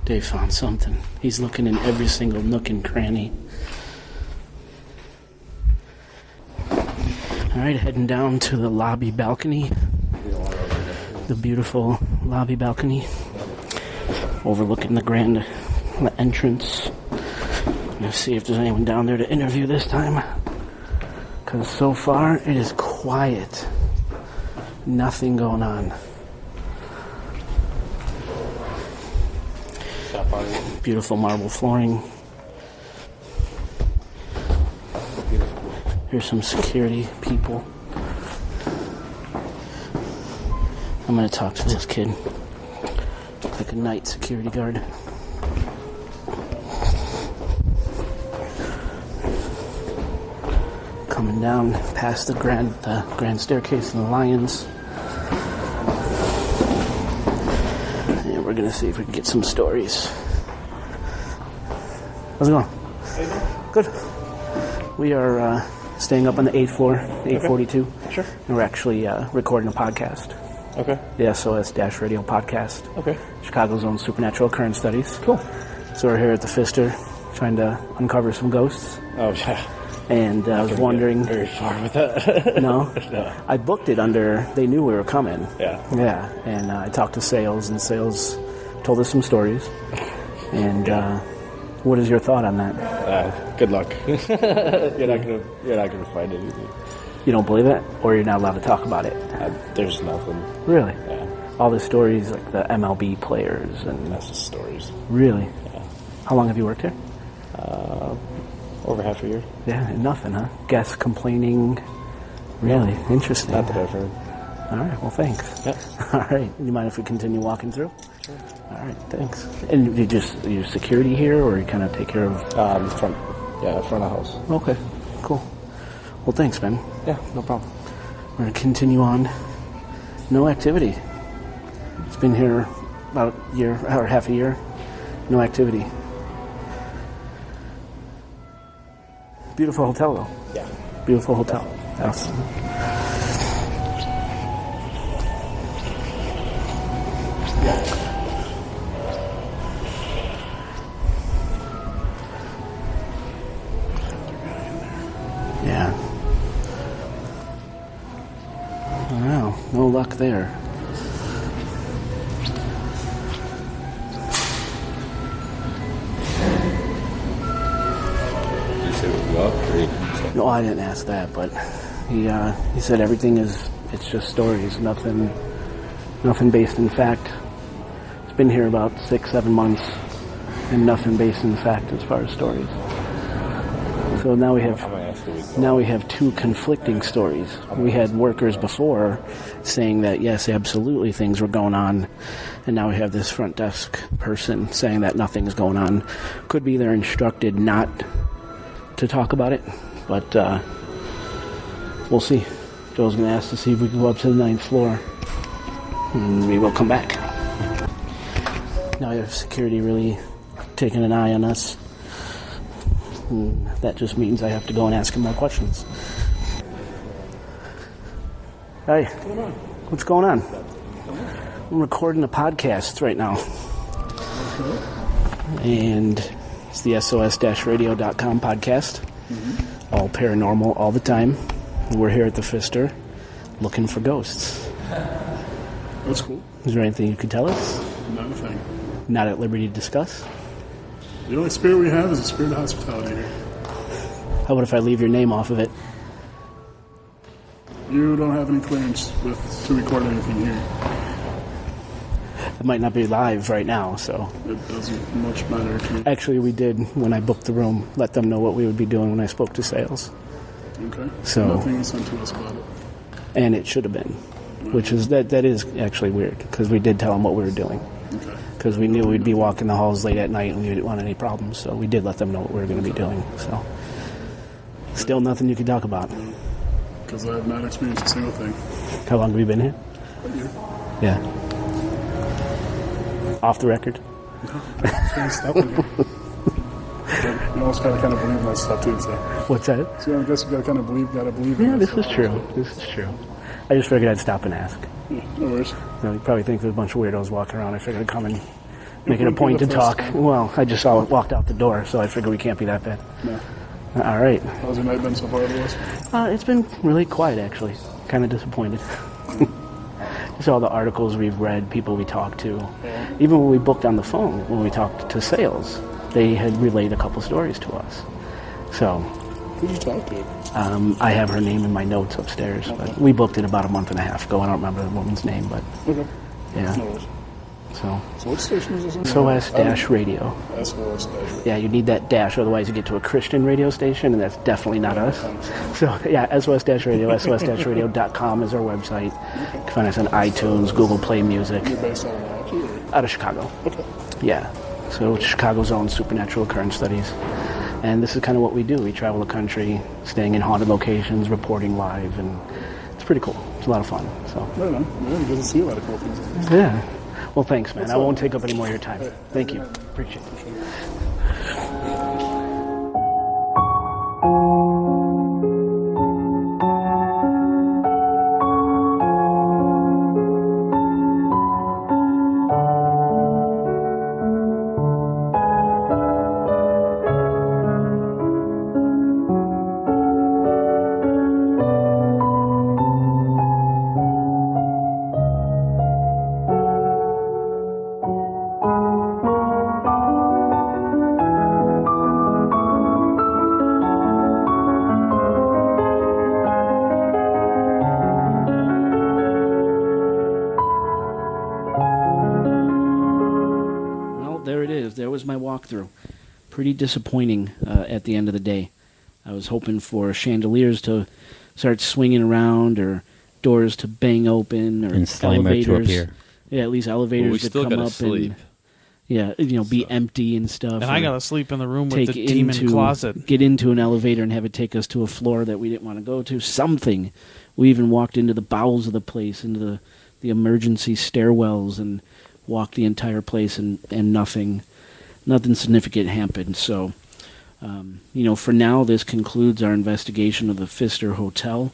Dave found something. He's looking in every single nook and cranny. Alright, heading down to the lobby balcony. The beautiful lobby balcony. Overlooking the grand entrance. Let's see if there's anyone down there to interview this time. Because so far, it is quiet. Nothing going on. Beautiful marble flooring. Here's some security people. I'm going to talk to this kid. Looks like a night security guard. Coming down past the grand staircase and the lions. And we're going to see if we can get some stories. How's it going? Good. We are staying up on the 8th floor, 842. Okay. Sure. And we're actually recording a podcast. Okay. The sos-radio podcast. Okay. Chicago's own supernatural occurrence studies. Cool. So we're here at the Pfister trying to uncover some ghosts. Oh, yeah. And I was wondering... Very far with that. No? No. I booked it under... They knew we were coming. Yeah. Yeah. And I talked to Sales, and Sales told us some stories. And what is your thought on that? Good luck. You're not gonna find anything. You don't believe it? Or you're not allowed to talk about it? There's nothing. Really? Yeah. All the stories, like the MLB players and... That's just stories. Really? Yeah. How long have you worked here? Over half a year. Yeah, nothing, huh? Guests complaining. Really? Interesting. Not that I've heard. All right, well, thanks. Yeah. All right. You mind if we continue walking through? Sure. All right, thanks. And you security here, or you kind of take care of... Front of house. Okay, cool. Well, thanks, Ben. Yeah, no problem. We're going to continue on. No activity. It's been here about a year, or half a year. No activity. Beautiful hotel, though. Yeah. Beautiful hotel. Yes. Yeah. Wow, no luck there. You said it was luck, or you said No, I didn't ask that, but he said everything it's just stories, nothing based in fact. It's been here about 6-7 months, and nothing based in fact as far as stories. So now we have two conflicting stories. We had workers before saying that yes, absolutely things were going on, and now we have this front desk person saying that nothing's going on. Could be they're instructed not to talk about it, but we'll see. Joe's going to ask to see if we can go up to the 9th floor, and we will come back. Now we have security really taking an eye on us. And that just means I have to go and ask him more questions. Hey, what's going on? I'm recording a podcast right now. And it's the sos-radio.com podcast. All paranormal all the time. We're here at the Pfister looking for ghosts. That's cool. Is there anything you could tell us? Not a thing. Not at liberty to discuss? The only spirit we have is the spirit of hospitality here. How about if I leave your name off of it? You don't have any clearance to record anything here. It might not be live right now, so... It doesn't much matter to me. Actually, we did, when I booked the room, let them know what we would be doing when I spoke to sales. Okay. So... Nothing was sent to us about it. And it should have been. Which is, that is actually weird, because we did tell them what we were doing. Okay. Because we knew we'd be walking the halls late at night and we didn't want any problems, so we did let them know what we were going to be doing, so... Still nothing you could talk about. Because I have not experienced a single thing. How long have you been here? A year. Yeah. Off the record? No. It's stop in here. You almost gotta kind of believe that stuff too, so... What's that? So I guess you gotta believe Yeah, in this that is stuff. true. This is true. I just figured I'd stop and ask. Yeah, no worries. You probably think there's a bunch of weirdos walking around. I figured I'd come and make it a wouldn't be point the to first talk. time. Well, I just saw it walked out the door, so I figured we can't be that bad. No. All right. How's your night been so far, otherwise? It's been really quiet, actually. Kind of disappointed. Just all the articles we've read, people we talked to. Yeah. Even when we booked on the phone, when we talked to sales, they had relayed a couple stories to us. So... Who'd you talk to? I have her name in my notes upstairs, but we booked it about a month and a half ago. I don't remember the woman's name, but Okay. yeah. No worries. So what station is this on? SOS-radio. SOS-radio. Yeah, you need that dash, otherwise you get to a Christian radio station, and that's definitely not us. So yeah, SOS-radio, sos-radio.com is our website. You can find us on iTunes, Google Play Music. You're based out of Milwaukee? Or? Out of Chicago. Okay. Yeah. So Chicago's own supernatural occurrence studies. And this is kind of what we do. We travel the country, staying in haunted locations, reporting live, and it's pretty cool. It's a lot of fun. So. Right on. Yeah, you get to see a lot of cool things. Yeah. Well, thanks, man. That's I all. won't take up any more of your time. Thank you. Appreciate it. There was my walkthrough. Pretty disappointing at the end of the day. I was hoping for chandeliers to start swinging around, or doors to bang open, or And Slimer elevators. to appear. Yeah, at least elevators we to still come gotta up sleep. and be empty and stuff. And I or gotta sleep in the room with take the demon into- closet. Get into an elevator and have it take us to a floor that we didn't want to go to. Something. We even walked into the bowels of the place, into the emergency stairwells, and walked the entire place, and nothing significant happened. So, for now, this concludes our investigation of the Pfister Hotel.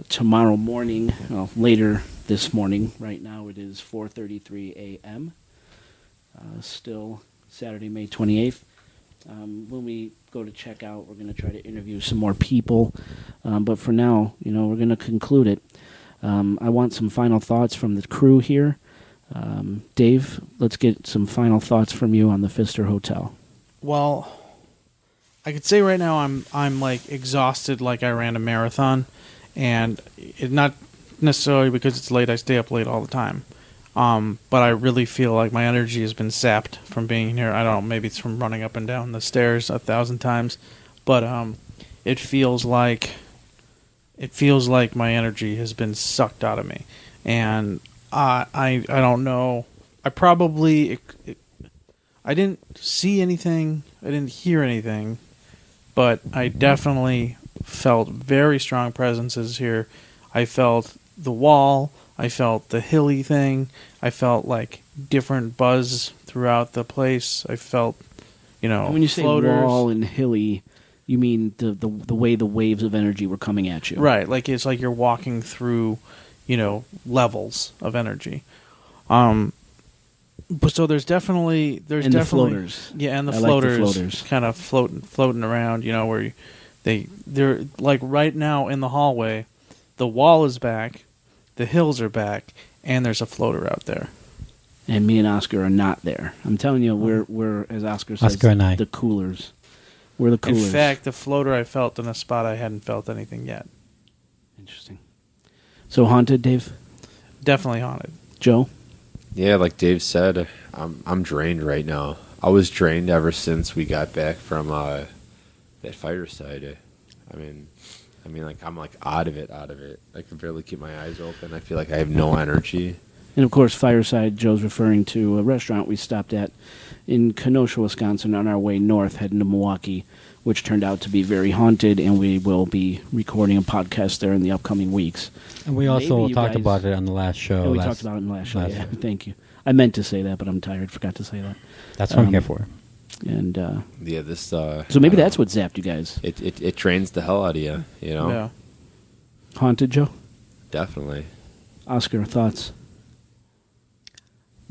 Tomorrow morning, later this morning, right now it is 4:33 a.m., still Saturday, May 28th. When we go to check out, we're going to try to interview some more people. But for now, we're going to conclude it. I want some final thoughts from the crew here. Dave, let's get some final thoughts from you on the Pfister Hotel. Well, I could say right now I'm like exhausted, like I ran a marathon, and it not necessarily because it's late. I stay up late all the time, but I really feel like my energy has been sapped from being here. I don't know, maybe it's from running up and down the stairs 1,000 times, but it feels like my energy has been sucked out of me, and I don't know. I didn't see anything. I didn't hear anything, but I definitely felt very strong presences here. I felt the wall. I felt the hilly thing. I felt like different buzz throughout the place. I felt And when you say floaters. wall and hilly, you mean the way the waves of energy were coming at you. Right, like it's like you're walking through, levels of energy. But so there's definitely the floaters. Yeah, and the I like the floaters, floaters. kind of floating around, where they're like right now in the hallway, the wall is back, the hills are back, and there's a floater out there. And me and Oscar are not there. I'm telling you, we're as Oscar says, Oscar and I. the coolers. We're the In coolers. fact, the floater I felt in a spot I hadn't felt anything yet. Interesting. So haunted, Dave? Definitely haunted. Joe? Yeah, like Dave said, I'm drained right now. I was drained ever since we got back from that fireside. I mean, like I'm like out of it. I can barely keep my eyes open. I feel like I have no energy. And of course, Fireside, Joe's referring to a restaurant we stopped at in Kenosha, Wisconsin, on our way north, heading to Milwaukee, which turned out to be very haunted, and we will be recording a podcast there in the upcoming weeks. And we also Maybe you talked guys- about it on the last show. And we talked about it in the last show. Yeah, thank you. I meant to say that, but I'm tired. Forgot to say that. That's what I'm here for. And Yeah, this. so maybe that's what zapped you guys. It drains the hell out of you. Yeah. Haunted, Joe? Definitely. Oscar, thoughts?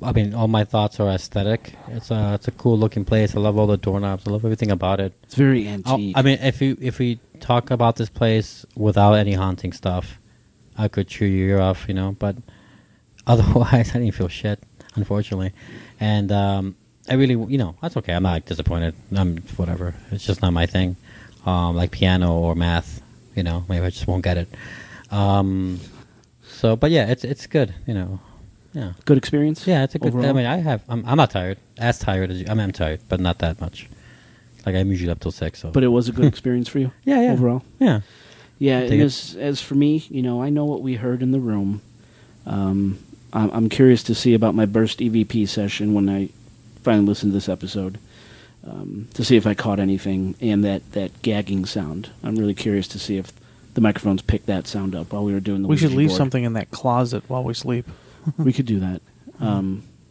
I mean, all my thoughts are aesthetic. It's a cool looking place. I love all the doorknobs. I love everything about it. It's very antique. I mean, if we talk about this place without any haunting stuff, I could chew your ear off, But otherwise, I didn't feel shit, unfortunately. And I really, that's okay. I'm not disappointed. I'm whatever. It's just not my thing. Like piano or math, maybe I just won't get it. So, but yeah, it's good, Yeah. Good experience? Yeah, it's a good. overall? I mean, I'm not tired. As tired as you. I mean, I'm tired, but not that much. Like I'm usually up till 6. So. But it was a good experience for you? Yeah. Overall? Yeah. Yeah, Dig and it. as for me, I know what we heard in the room. I'm curious to see about my burst EVP session when I finally listen to this episode, to see if I caught anything, and that gagging sound. I'm really curious to see if the microphones picked that sound up while we were doing the We should Ouija leave board. something in that closet while we sleep. We could do that.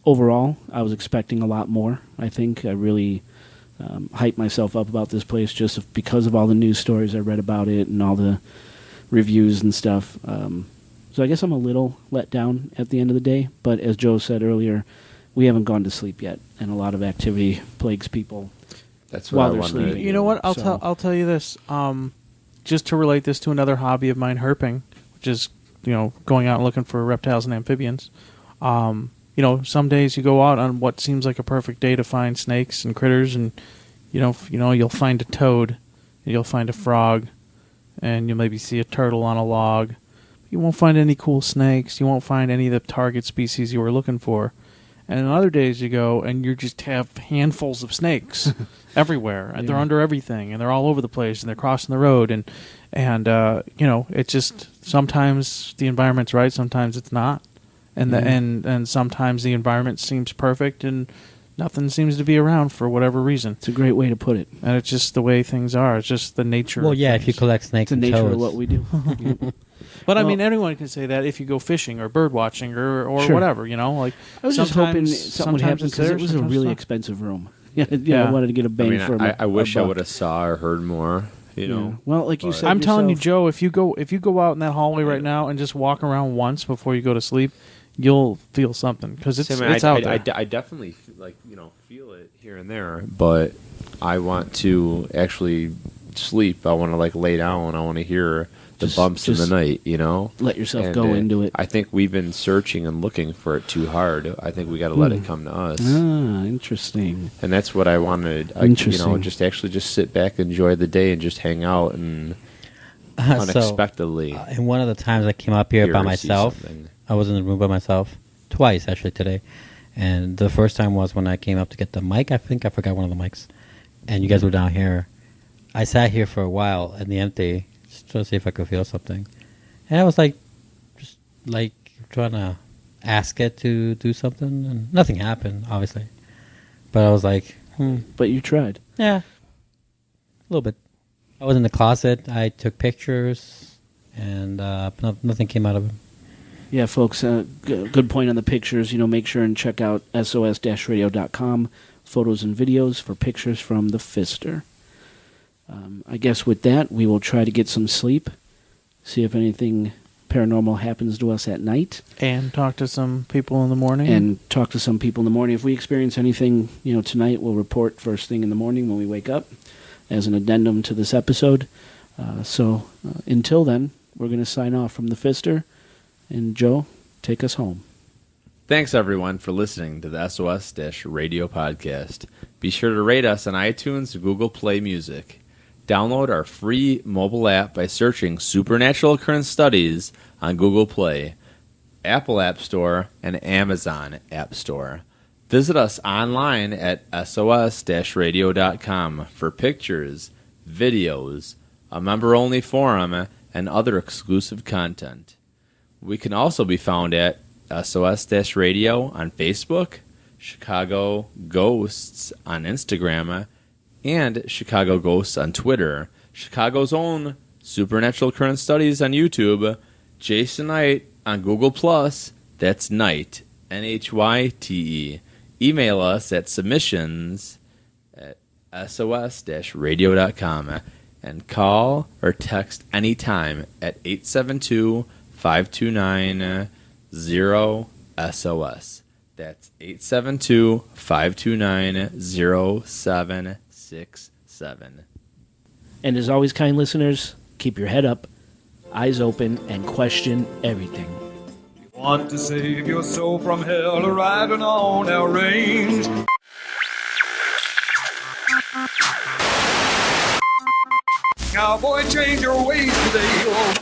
Overall, I was expecting a lot more. I think I really hyped myself up about this place just because of all the news stories I read about it and all the reviews and stuff. So I guess I'm a little let down at the end of the day. But as Joe said earlier, we haven't gone to sleep yet, and a lot of activity plagues people. That's While what I they're wanted. sleeping. You know what? So- I'll tell you this. Just to relate this to another hobby of mine, herping, which is going out and looking for reptiles and amphibians. Some days you go out on what seems like a perfect day to find snakes and critters, and you'll find a toad, and you'll find a frog, and you'll maybe see a turtle on a log. You won't find any cool snakes. You won't find any of the target species you were looking for. And on other days you go and you just have handfuls of snakes everywhere, and they're under everything, and they're all over the place, and they're crossing the road, and it's just sometimes the environment's right, sometimes it's not, and and sometimes the environment seems perfect and nothing seems to be around for whatever reason. It's a great way to put it. And it's just the way things are. It's just the nature. Well, of yeah, things. if you collect snakes It's the and nature toads. of what we do. But I Well- mean, anyone can say that if you go fishing or bird watching or Sure. whatever, like I was just hoping sometimes- something would sometimes happen it's because there, it was a sometimes really not. expensive room. I Yeah. wanted to get a bang for my I wish a I buck. would have saw or heard more. Yeah. Well, like you But- said, I'm telling you, yourself- Joe, if you go out in that hallway right now and just walk around once before you go to sleep, you'll feel something because it's out there. I definitely feel it here and there, but I want to actually sleep. I want to lay down. I want to hear the Just- bumps in the just night. let yourself And, go into it. I think we've been searching and looking for it too hard. I think we got to let it come to us. Ah, interesting. And that's what I wanted. Interesting. Just sit back, enjoy the day, and just hang out and So, unexpectedly. and one of the times I came up here hear by or see myself, something. I was in the room by myself twice actually today, and the first time was when I came up to get the mic. I think I forgot one of the mics, and you guys were down here. I sat here for a while in the empty just to see if I could feel something, and I was just trying to ask it to do something, and nothing happened, obviously. But I was like, But you tried. yeah, a little bit. I was in the closet. I took pictures, and nothing came out of it. Yeah, folks, good point on the pictures. Make sure and check out sos-radio.com photos and videos for pictures from the Pfister. I guess with that, we will try to get some sleep, see if anything paranormal happens to us at night. And talk to some people in the morning. If we experience anything, tonight, we'll report first thing in the morning when we wake up as an addendum to this episode. So until then, we're going to sign off from the Pfister. And Joe, take us home. Thanks, everyone, for listening to the SOS-Radio podcast. Be sure to rate us on iTunes and Google Play Music. Download our free mobile app by searching Supernatural Occurrence Studies on Google Play, Apple App Store, and Amazon App Store. Visit us online at sos-radio.com for pictures, videos, a member-only forum, and other exclusive content. We can also be found at SOS-Radio on Facebook, Chicago Ghosts on Instagram, and Chicago Ghosts on Twitter, Chicago's own Supernatural Occurrence Studies on YouTube, Jason Knight on Google+, that's Knight, N-H-Y-T-E. Email us at submissions at sos-radio.com and call or text anytime at 872-529-0SOS. That's 872-529-0767. And as always, kind listeners, keep your head up, eyes open, and question everything. Want to save your soul from hell or riding on our range? Cowboy, change your ways today.